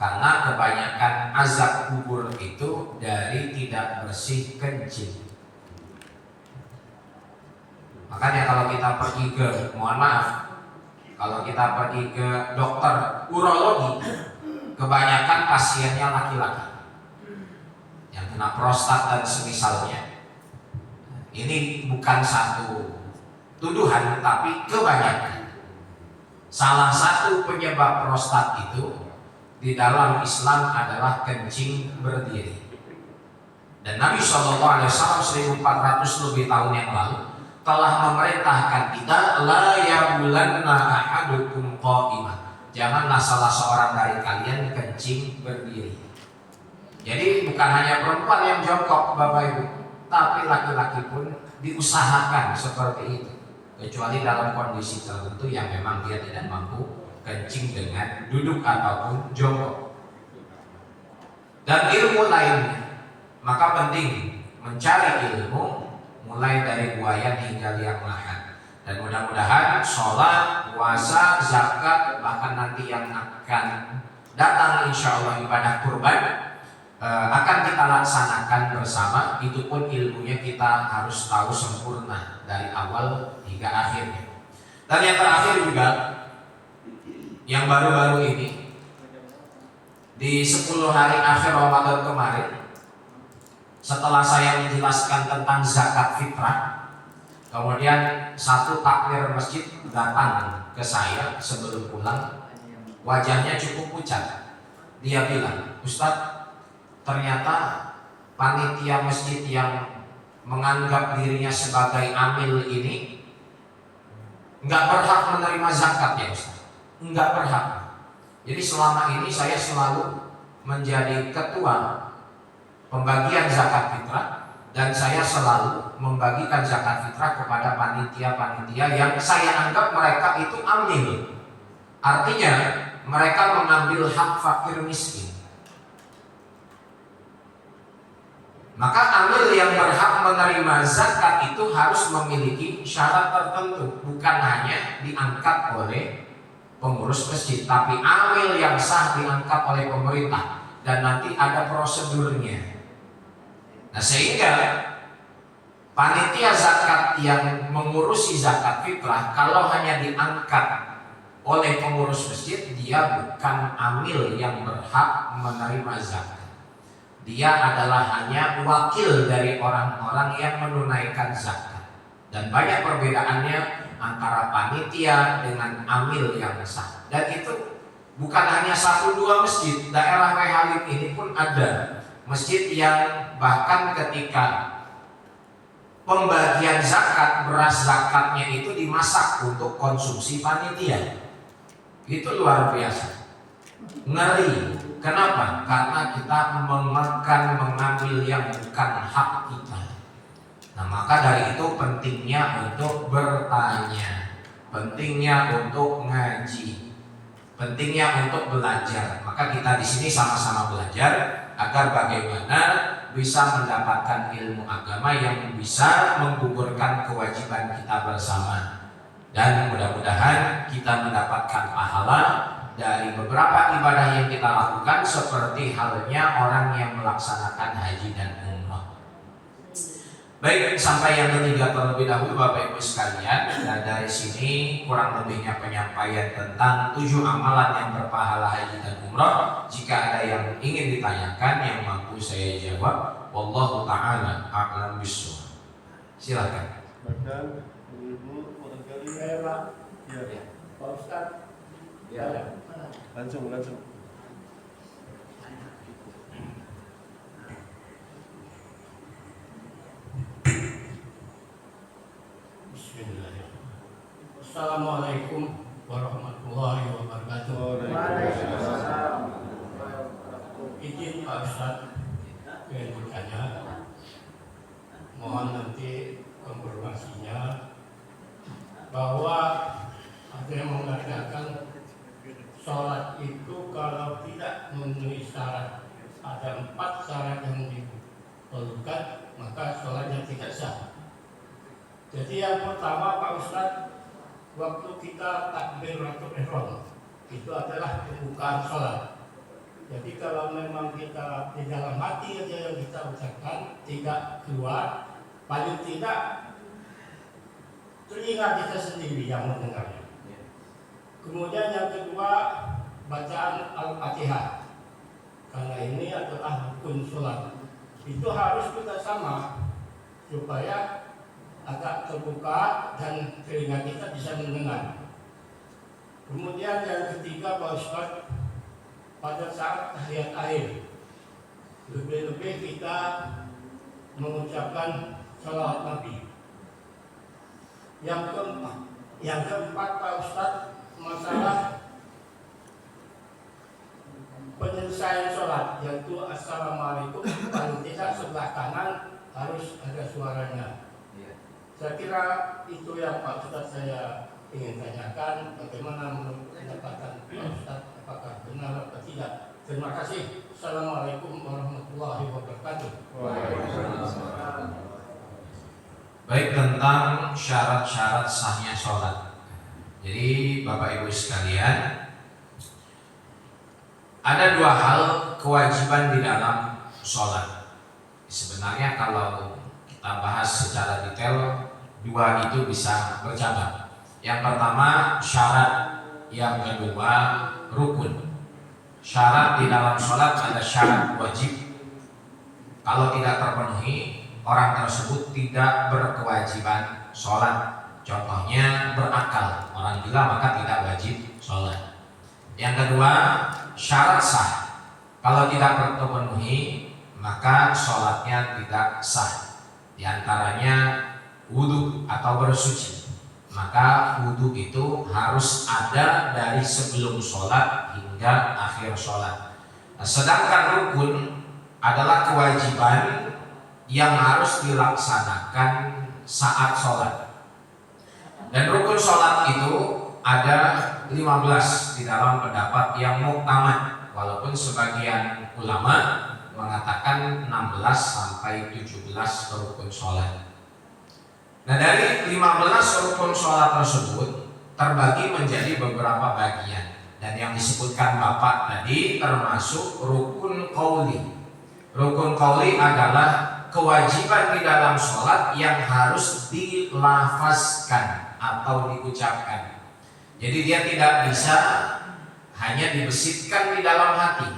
Speaker 1: karena kebanyakan azab kubur itu dari tidak bersih kencing. Makanya kalau kita pergi ke, mohon maaf, kalau kita pergi ke dokter urologi, kebanyakan pasiennya laki-laki yang kena prostat dan semisalnya. Ini bukan satu tuduhan, tapi kebanyakan. Salah satu penyebab prostat itu di dalam Islam adalah kencing berdiri. Dan Nabi SAW 1400 lebih tahun yang lalu telah memerintahkan kita la yabulanna ahadukum qa'imah. Janganlah salah seorang dari kalian kencing berdiri. Jadi bukan hanya perempuan yang jongkok Bapak Ibu, tapi laki-laki pun diusahakan seperti itu. Kecuali dalam kondisi tertentu yang memang dia tidak mampu kencing dengan duduk ataupun jongkok. Dan ilmu lainnya, maka penting mencari ilmu mulai dari buayan hingga liang lahat. Dan mudah-mudahan sholat, puasa, zakat, bahkan nanti yang akan datang insya Allah ibadah kurban akan kita laksanakan bersama. Itu pun ilmunya kita harus tahu sempurna dari awal hingga akhirnya. Dan yang terakhir juga, yang baru-baru ini di 10 hari akhir Ramadan kemarin, setelah saya menjelaskan tentang zakat fitrah, kemudian satu takmir masjid datang ke saya sebelum pulang. Wajahnya cukup pucat. Dia bilang, Ustadz, ternyata panitia masjid yang menganggap dirinya sebagai amil ini nggak berhak menerima zakat ya Ustadz. Nggak berhak. Jadi selama ini saya selalu menjadi ketua pembagian zakat fitrah, dan saya selalu membagikan zakat fitrah kepada panitia-panitia yang saya anggap mereka itu amil. Artinya mereka mengambil hak fakir miskin. Maka amil yang berhak menerima zakat itu harus memiliki syarat tertentu, bukan hanya diangkat oleh pengurus masjid, tapi amil yang sah diangkat oleh pemerintah, dan nanti ada prosedurnya. Nah, sehingga panitia zakat yang mengurusi zakat fitrah kalau hanya diangkat oleh pengurus masjid, dia bukan amil yang berhak menerima zakat. Dia adalah hanya wakil dari orang-orang yang menunaikan zakat. Dan banyak perbedaannya antara panitia dengan amil yang sah. Dan itu bukan hanya 1-2 masjid. Daerah Wehalim ini pun ada masjid yang bahkan ketika pembagian zakat, beras zakatnya itu dimasak untuk konsumsi panitia. Itu luar biasa, ngeri. Kenapa? Karena kita mengambil yang bukan hak kita. Nah, maka dari itu pentingnya untuk bertanya, pentingnya untuk ngaji, pentingnya untuk belajar. Maka kita di sini sama-sama belajar agar bagaimana bisa mendapatkan ilmu agama yang bisa menggugurkan kewajiban kita bersama. Dan mudah-mudahan kita mendapatkan pahala dari beberapa ibadah yang kita lakukan, seperti halnya orang yang melaksanakan haji dan umrah. Baik, sampai yang ketiga terlebih dahulu Bapak Ibu sekalian. Dan dari sini kurang lebihnya penyampaian tentang 7 amalan yang berpahala haji dan umrah. Jika ada yang ingin ditanyakan yang mampu saya jawab, wallahu ta'ala a'lam bishawab. Silakan.
Speaker 2: Bahkan ibu barangkali
Speaker 3: Saya Pak,
Speaker 2: ya,
Speaker 3: Pak Ustadz.
Speaker 1: Ya.
Speaker 2: langsung.
Speaker 3: Bismillahirrahmanirrahim. Assalamualaikum warahmatullahi wabarakatuh.
Speaker 2: Waalaikumsalam.
Speaker 3: Izin Pak Ustadz ingin bertanya, mohon nanti informasinya bahwa ada yang mengatakan sholat itu kalau tidak memenuhi syarat, ada 4 syarat yang diperlukan, maka sholatnya tidak sah. Jadi yang pertama Pak Ustadz, waktu kita takbiratul ihram itu adalah pembukaan sholat. Jadi kalau memang kita di dalam hati aja yang kita ucapkan, tidak keluar, paling tidak telinga kita sendiri yang mendengarnya. Kemudian yang kedua, bacaan Al-Fatihah, karena ini adalah rukun sholat. Itu harus kita sama supaya agak terbuka dan telinga kita bisa mendengar. Kemudian yang ketiga Pak Ustadz, pada saat tahiyat akhir, lebih-lebih kita mengucapkan salawat Nabi Yang keempat Pak Ustadz, masalah penyelesaian sholat, yaitu Assalamualaikum, paling tidak sebelah kanan harus ada suaranya. Saya kira itu yang Pak Ustadz saya ingin tanyakan, bagaimana menurut pendapatan Pak Ustadz, apakah benar atau tidak. Terima kasih. Assalamualaikum warahmatullahi wabarakatuh.
Speaker 1: Baik, tentang syarat-syarat sahnya sholat. Jadi Bapak Ibu sekalian, ada dua hal kewajiban di dalam sholat. Sebenarnya kalau kita bahas secara detail, dua itu bisa bercabang. Yang pertama syarat, yang kedua rukun. Syarat di dalam sholat ada syarat wajib. Kalau tidak terpenuhi, orang tersebut tidak berkewajiban sholat. Contohnya berakal, orang gila maka tidak wajib sholat. Yang kedua syarat sah. Kalau tidak terpenuhi, maka sholatnya tidak sah. Di antaranya wudhu atau bersuci. Maka wudhu itu harus ada dari sebelum sholat hingga akhir sholat. Nah, sedangkan rukun adalah kewajiban yang harus dilaksanakan saat sholat. Dan rukun sholat itu ada 15 di dalam pendapat yang muktamad, walaupun sebagian ulama mengatakan 16 sampai 17 rukun sholat. Nah, dari 15 rukun sholat tersebut terbagi menjadi beberapa bagian, dan yang disebutkan Bapak tadi termasuk rukun qauli. Rukun qauli adalah kewajiban di dalam sholat yang harus dilafazkan atau diucapkan. Jadi dia tidak bisa hanya dibesitkan di dalam hati.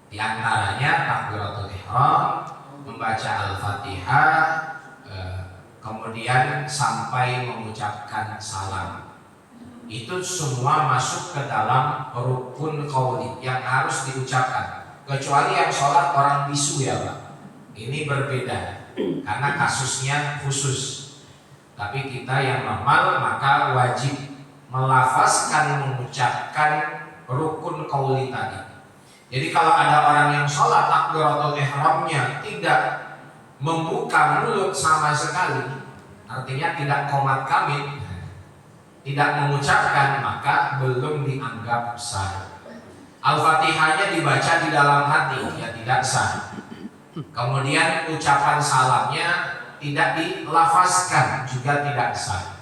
Speaker 1: Di antaranya takbiratul ihram, membaca Al-Fatihah, kemudian sampai mengucapkan salam. Itu semua masuk ke dalam rukun qauli yang harus diucapkan. Kecuali yang sholat orang bisu ya Pak, ini berbeda karena kasusnya khusus. Tapi kita yang normal maka wajib melafazkan, mengucapkan rukun qauli tadi. Jadi kalau ada orang yang sholat takbiratul ihramnya tidak membuka mulut sama sekali, artinya tidak qomat kamit, tidak mengucapkan, maka belum dianggap sah. Al-Fatihahnya dibaca di dalam hati, ya tidak sah. Kemudian ucapan salamnya tidak dilafazkan, juga tidak sah.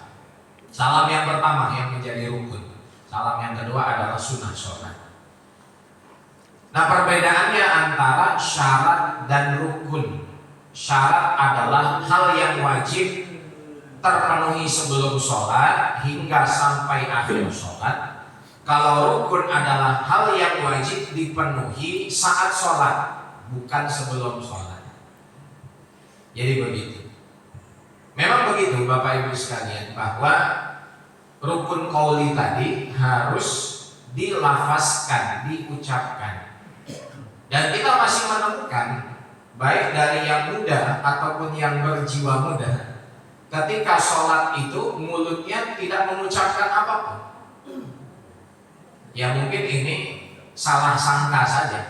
Speaker 1: Salam yang pertama yang menjadi rukun, salam yang kedua adalah sunnah sholat. Nah, perbedaannya antara syarat dan rukun. Syarat adalah hal yang wajib terpenuhi sebelum sholat hingga sampai akhir sholat. Kalau rukun adalah hal yang wajib dipenuhi saat sholat, bukan sebelum sholat. Jadi begitu. Memang begitu Bapak Ibu sekalian, bahwa rukun qauli tadi harus dilafazkan, diucapkan. Dan kita masih menemukan baik dari yang muda ataupun yang berjiwa muda, ketika sholat itu mulutnya tidak mengucapkan apapun. Ya mungkin ini salah sangka saja.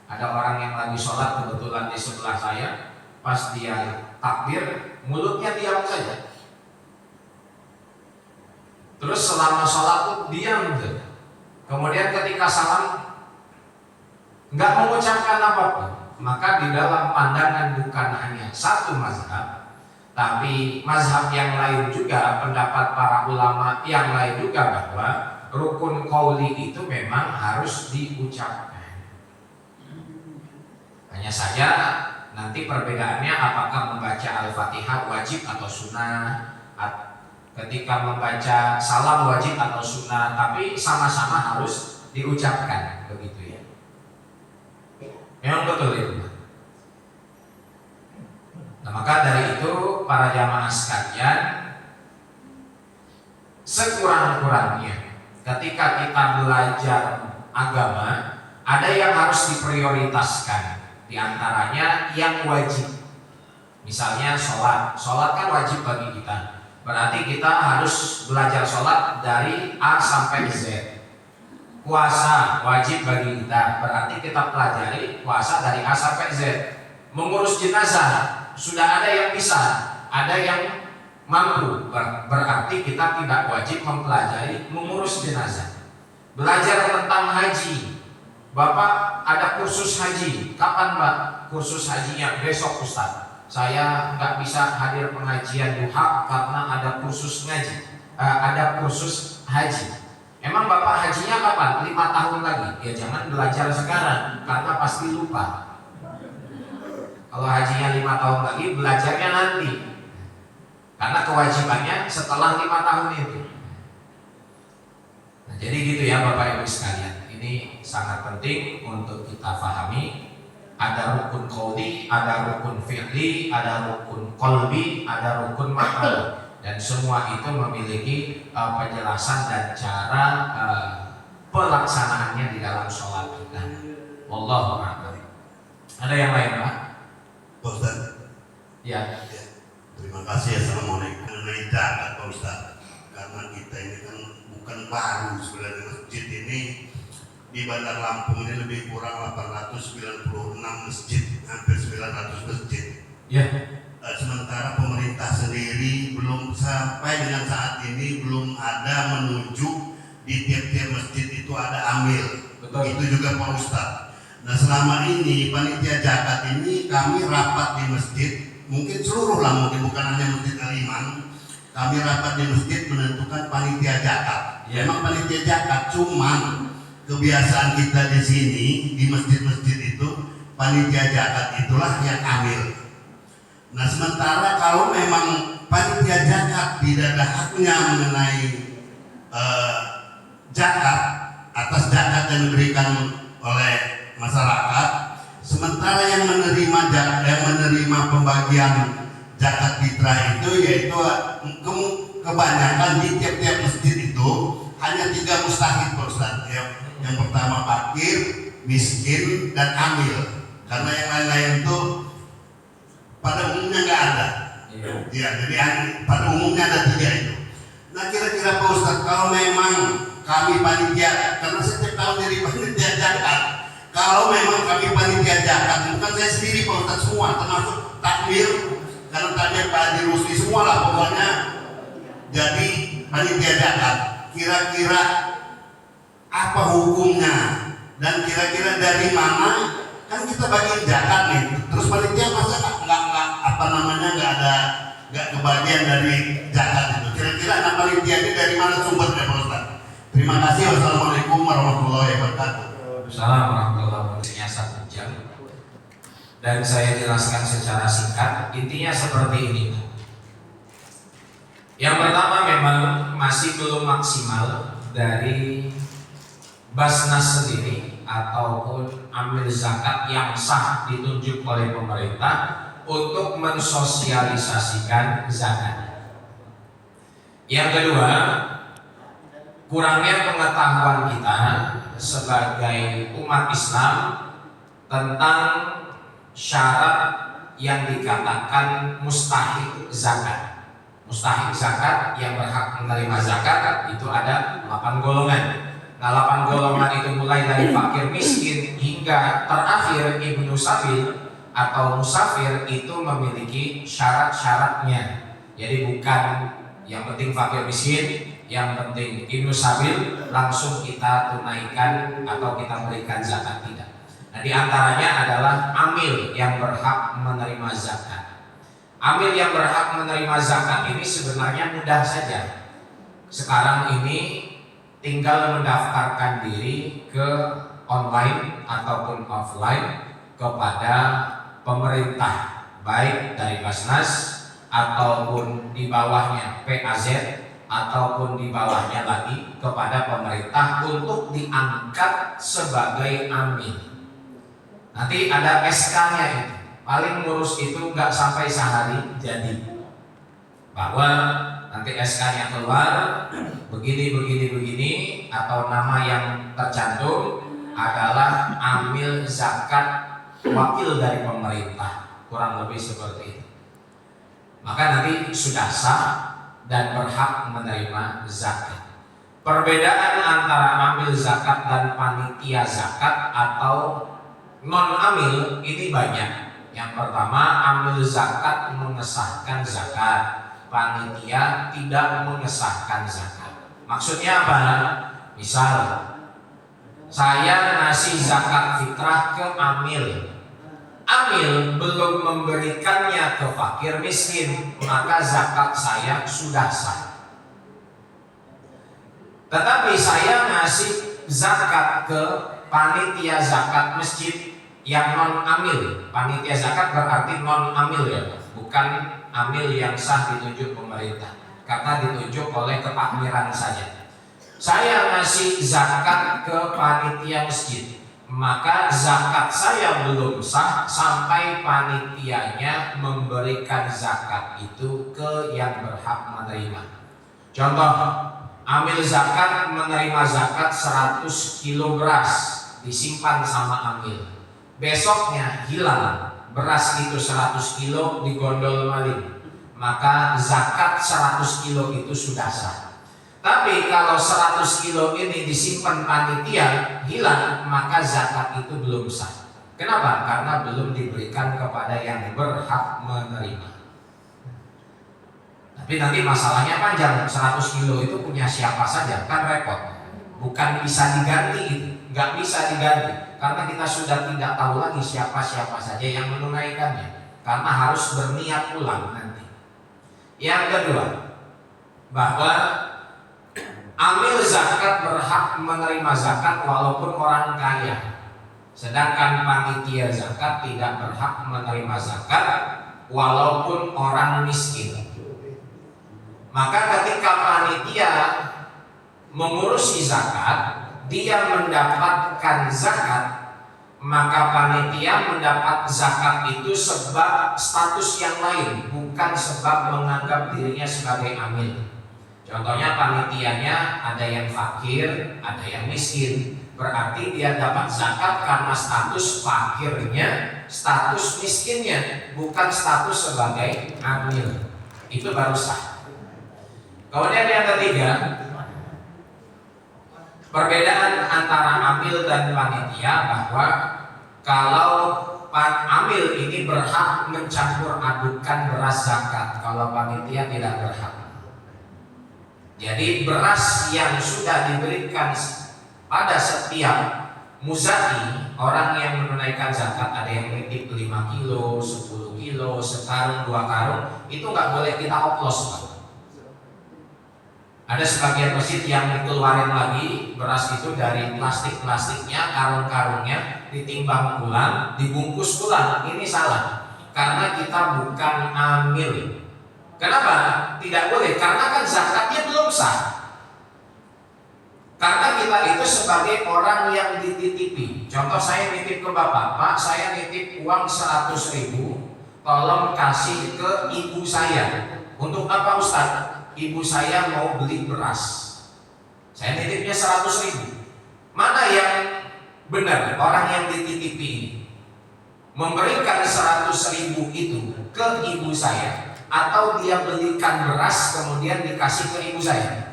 Speaker 1: Ada orang yang lagi sholat kebetulan di sebelah saya, pas dia takbir mulutnya diam saja. Terus selama sholat tuh diam saja. Kemudian ketika salam nggak mengucapkan apapun. Maka di dalam pandangan bukan hanya satu mazhab, tapi mazhab yang lain juga, pendapat para ulama yang lain juga, bahwa rukun qauli itu memang harus diucapkan. Hanya saja nanti perbedaannya apakah membaca Al-Fatihah wajib atau sunnah, ketika membaca salam wajib atau sunnah, tapi sama-sama harus diucapkan, begitu ya. Memang betul itu. Nah, maka dari itu para jamaah sekalian, sekurang-kurangnya ketika kita belajar agama, ada yang harus diprioritaskan. Di antaranya yang wajib. Misalnya sholat kan wajib bagi kita. Berarti kita harus belajar sholat dari A sampai Z. Puasa wajib bagi kita, berarti kita pelajari puasa dari A sampai Z. Mengurus jenazah sudah ada yang bisa, ada yang mampu, berarti kita tidak wajib mempelajari mengurus jenazah. Belajar tentang haji, Bapak ada kursus haji, kapan Mbak kursus hajinya? Besok Ustaz. Saya nggak bisa hadir pengajian duha karena ada kursus ngaji, ada kursus haji. Emang Bapak hajinya kapan? 5 tahun lagi. Ya jangan belajar sekarang karena pasti lupa. Kalau hajinya 5 tahun lagi, belajarnya nanti. Karena kewajibannya setelah 5 tahun itu. Nah, jadi gitu ya Bapak Ibu sekalian. Ini sangat penting untuk kita pahami. Ada rukun qauli, ada rukun fi'li, ada rukun qalbi, ada rukun ma'nawi, dan semua itu memiliki penjelasan dan cara pelaksanaannya di dalam sholat kita. Wallahu a'lam. Ada yang lain Pak?
Speaker 4: Pak Ustaz.
Speaker 1: Ya.
Speaker 4: Terima kasih. Assalamualaikum. Mengenai zakat Pak Ustaz, karena kita ini kan bukan baru sebenarnya. Masjid ini di Bandar Lampung ini lebih kurang 896 masjid, hampir 900 masjid.
Speaker 1: Ya.
Speaker 4: Sementara pemerintah sendiri belum sampai dengan saat ini belum ada menuju di tiap-tiap masjid itu ada amil.
Speaker 1: Betul.
Speaker 4: Itu juga Pak Ustaz. Nah selama ini panitia zakat ini kami rapat di masjid, mungkin seluruh lah, mungkin bukan hanya masjid Al-Iman. Kami rapat di masjid menentukan panitia zakat.
Speaker 1: Ya.
Speaker 4: Memang panitia zakat, cuman kebiasaan kita di sini di masjid-masjid itu panitia zakat itulah yang ambil. Nah sementara kalau memang panitia zakat tidak ada haknya mengenai zakat atas zakat yang diberikan oleh masyarakat, sementara yang menerima pembagian zakat fitrah itu yaitu kebanyakan di tiap-tiap masjid itu hanya 3 mustahik Pak Ustaz. Yang pertama fakir, miskin, dan amil. Karena yang lain-lain itu pada umumnya nggak ada. Ya, jadi pada umumnya ada 3 itu. Nah kira-kira Pak Ustaz, kalau memang kami panitia, karena setiap tahun dari panitia zakat, kalau memang kami panitia zakat, bukan saya sendiri Pak Ustaz, semua termasuk takmir, karena takmir Pak Haji Rusli semua lah pokoknya jadi panitia zakat. Kira-kira apa hukumnya dan kira-kira dari mana? Kan kita bagi zakat nih, terus panitia masa nggak kebagian dari zakat itu. Kira-kira anak panitia ini dari mana sumbernya Pak Ustaz? Terima kasih. Wassalamualaikum warahmatullahi wabarakatuh.
Speaker 1: Assalamualaikum warahmatullahi wabarakatuh. 1 jam. Dan saya jelaskan secara singkat. Intinya seperti ini. Yang pertama memang masih belum maksimal dari Basnas sendiri ataupun amil zakat yang sah ditunjuk oleh pemerintah untuk mensosialisasikan zakat. Yang kedua, kurangnya pengetahuan kita sebagai umat Islam tentang syarat yang dikatakan mustahik zakat. Mustahik zakat yang berhak menerima zakat itu ada 8 golongan. Nah 8 golongan itu mulai dari fakir miskin hingga terakhir ibnu sabil atau musafir itu memiliki syarat-syaratnya. Jadi bukan yang penting fakir miskin, yang penting ibnu sabil langsung kita tunaikan atau kita berikan zakat, tidak. Nah di antaranya adalah amil yang berhak menerima zakat. Amil yang berhak menerima zakat ini sebenarnya mudah saja. Sekarang ini tinggal mendaftarkan diri ke online ataupun offline kepada pemerintah, baik dari Basnas ataupun di bawahnya PAZ ataupun di bawahnya lagi kepada pemerintah untuk diangkat sebagai amil. Nanti ada SK-nya itu, paling ngurus itu nggak sampai sehari jadi, bahwa nanti SK-nya keluar begini atau nama yang tercantum adalah amil zakat wakil dari pemerintah, kurang lebih seperti itu. Maka nanti sudah sah dan berhak menerima zakat. Perbedaan antara amil zakat dan panitia zakat atau non-amil ini banyak. Yang pertama, amil zakat mengesahkan zakat, panitia tidak mengesahkan zakat. Maksudnya apa? Misal, saya ngasih zakat fitrah ke amil. Amil belum memberikannya ke fakir miskin, maka zakat saya sudah sah. Tetapi saya ngasih zakat ke panitia zakat masjid yang non-amil. Panitia zakat berarti non-amil ya, bukan amil yang sah ditunjuk pemerintah, karena ditunjuk oleh ketakmiran saja. Saya ngasih zakat ke panitia masjid, maka zakat saya belum sah sampai panitianya memberikan zakat itu ke yang berhak menerima. Contoh, amil zakat menerima zakat 100 kilo beras, disimpan sama amil. Besoknya hilang beras itu 100 kilo digondol maling, maka zakat 100 kilo itu sudah sah. Tapi kalau 100 kilo ini disimpan panitia hilang, maka zakat itu belum sah. Kenapa? Karena belum diberikan kepada yang berhak menerima. Tapi nanti masalahnya panjang. 100 kilo itu punya siapa saja, kan repot. Bukan bisa diganti, nggak bisa diganti, karena kita sudah tidak tahu lagi siapa-siapa saja yang menunaikannya, karena harus berniat ulang nanti. Yang kedua, bahwa amil zakat berhak menerima zakat walaupun orang kaya, sedangkan panitia zakat tidak berhak menerima zakat walaupun orang miskin. Maka ketika panitia mengurusi zakat, dia mendapatkan zakat, maka panitia mendapat zakat itu sebab status yang lain, bukan sebab menganggap dirinya sebagai amil. Contohnya panitianya ada yang fakir, ada yang miskin, berarti dia dapat zakat karena status fakirnya, status miskinnya, bukan status sebagai amil. Itu baru sah. Kemudian yang ketiga, perbedaan antara amil dan panitia, bahwa kalau amil ini berhak mencampur adukan beras zakat, kalau panitia tidak berhak. Jadi beras yang sudah diberikan pada setiap muzaki, orang yang menunaikan zakat, ada yang nitip 5 kilo, 10 kilo, sekarung, 2 karung, itu nggak boleh kita oplos, Pak. Ada sebagian masjid yang dikeluarin lagi beras itu dari plastiknya, karung-karungnya ditimbang ulang, dibungkus ulang. Ini salah, karena kita bukan amil. Kenapa? Tidak boleh, karena kan zakatnya belum sah. Karena kita itu sebagai orang yang dititipi. Contoh, saya nitip ke bapak, Pak, saya nitip uang 100.000, tolong kasih ke ibu saya. Untuk apa, Ustaz? Ibu saya mau beli beras. Saya nitipnya 100.000. Mana yang benar, orang yang dititipi ini memberikan 100.000 itu ke ibu saya, atau dia belikan beras kemudian dikasih ke ibu saya?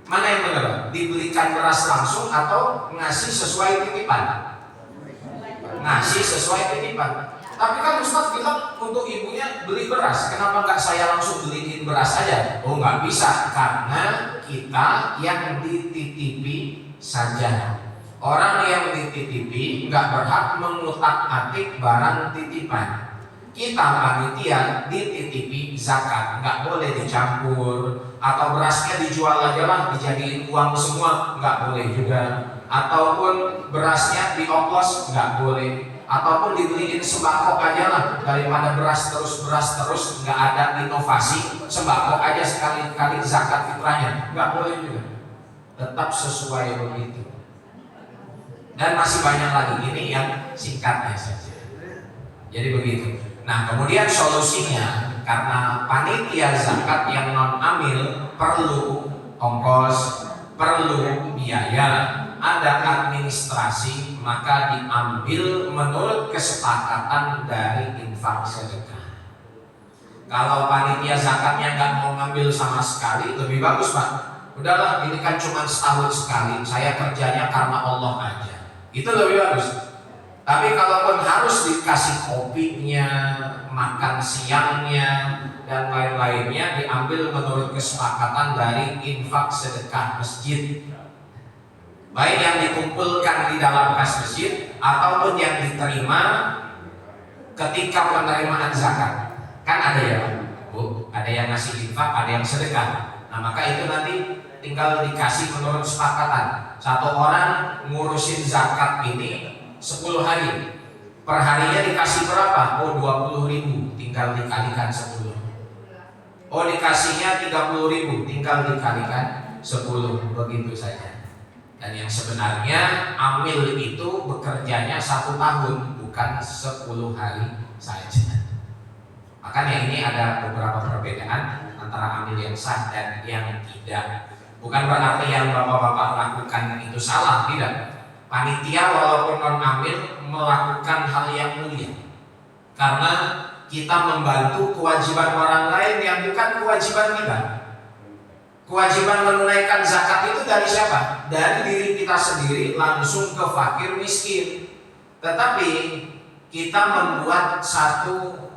Speaker 1: Mana yang benar? Dibelikan beras langsung atau ngasih sesuai titipan? Ngasih sesuai titipan. Tapi kan Ustaz bilang untuk ibunya beli beras, kenapa nggak saya langsung beliin beras saja? Oh, nggak bisa, karena kita yang dititipi saja. Orang yang dititipi nggak berhak mengutak-atik barang titipan. Kita panitia dititipi zakat, nggak boleh dicampur, atau berasnya dijual aja lah, dijadiin uang semua, nggak boleh juga. Ataupun berasnya dioplos, nggak boleh. Ataupun dibeliin sembako aja lah, daripada beras terus, nggak ada inovasi, sembako aja sekali-kali zakat fitrahnya, nggak boleh juga. Tetap sesuai begitu. Dan masih banyak lagi, ini yang singkatnya saja. Jadi begitu. Nah, kemudian solusinya, karena panitia zakat yang non-amil perlu ongkos, perlu biaya, ada administrasi, maka diambil menurut kesepakatan dari infak sedekah. Kalau panitia zakatnya nggak mau ngambil sama sekali, lebih bagus Pak. Udahlah, ini kan cuma setahun sekali, saya kerjanya karena Allah aja. Itu lebih bagus. Tapi kalaupun harus dikasih kopinya, makan siangnya, dan lain-lainnya, diambil menurut kesepakatan dari infak sedekah masjid. Baik yang dikumpulkan di dalam kas masjid ataupun yang diterima ketika penerimaan zakat. Kan ada ya Bu, ada yang ngasih infak, ada yang sedekah. Nah maka itu nanti tinggal dikasih menurut kesepakatan. Satu orang ngurusin zakat ini 10 hari, per harinya dikasih berapa? Oh 20.000, tinggal dikalikan 10. Oh dikasihnya 30.000, tinggal dikalikan 10, begitu saja. Dan yang sebenarnya amil itu bekerjanya 1 tahun, bukan 10 hari saja. Makanya ini ada beberapa perbedaan antara amil yang sah dan yang tidak. Bukan berarti yang bapak-bapak lakukan itu salah, tidak. Panitia walaupun non amil melakukan hal yang mulia, karena kita membantu kewajiban orang lain yang bukan kewajiban kita. Kewajiban menunaikan zakat itu dari siapa? Dari diri kita sendiri langsung ke fakir miskin. Tetapi kita membuat satu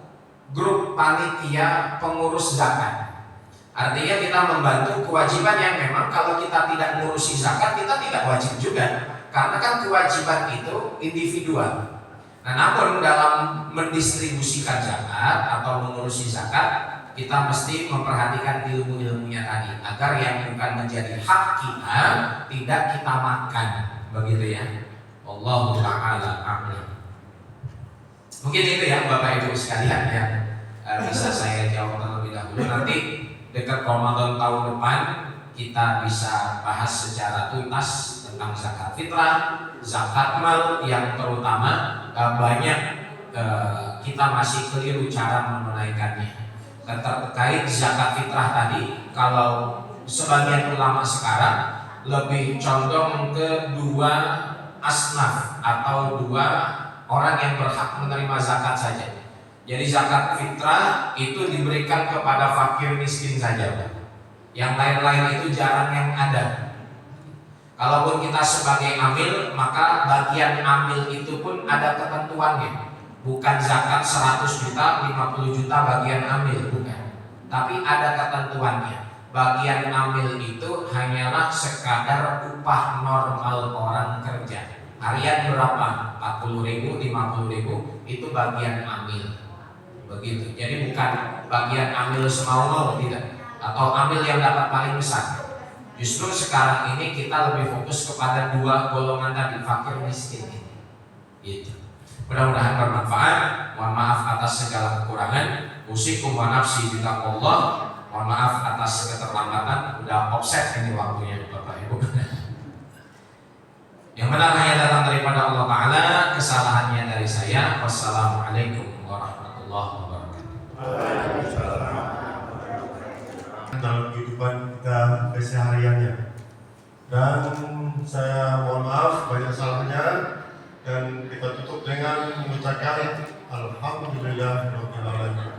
Speaker 1: grup panitia pengurus zakat. Artinya kita membantu kewajiban yang memang kalau kita tidak mengurusi zakat kita tidak wajib juga. Karena kan kewajiban itu individual. Nah, namun dalam mendistribusikan zakat atau mengurusi zakat, kita mesti memperhatikan ilmu-ilmunya tadi agar yang bukan menjadi hak kita tidak kita makan, begitu ya. Wallahu ta'ala a'lam. Mungkin itu ya Bapak Ibu sekalian yang bisa saya jawab terlebih dahulu. Nanti dekat Ramadan tahun depan kita bisa bahas secara tuntas tentang zakat fitrah, zakat mal yang terutama banyak kita masih keliru cara menunaikannya. Dan terkait zakat fitrah tadi, kalau sebagian ulama sekarang lebih condong ke 2 asnaf atau 2 orang yang berhak menerima zakat saja. Jadi zakat fitrah itu diberikan kepada fakir miskin saja. Yang lain-lain itu jarang yang ada. Kalaupun kita sebagai amil, maka bagian amil itu pun ada ketentuannya. Bukan zakat 100 juta, 50 juta bagian amil, bukan. Tapi ada ketentuannya. Bagian amil itu hanyalah sekadar upah normal orang kerja. Harian berapa? 40.000, 50.000, itu bagian amil. Begitu. Jadi bukan bagian amil semau-mau, tidak. Atau amil yang dapat paling besar. Justru sekarang ini kita lebih fokus kepada 2 golongan tadi, fakir miskin ini. Gitu. Mudah-mudahan bermanfaat. Mohon maaf atas segala kekurangan. Usikum wa nafsi bittaqwallah. Mohon maaf atas keterlambatan. Udah offset ini waktunya Bapak Ibu. Yang benar hanya datang daripada Allah Ta'ala, kesalahannya dari saya. Wassalamualaikum warahmatullahi wabarakatuh.
Speaker 2: Dalam kehidupan kita kesehariannya. Dan saya mohon maaf banyak salahnya, dan kita tutup dengan mengucapkan Alhamdulillah Rabbil Alamin.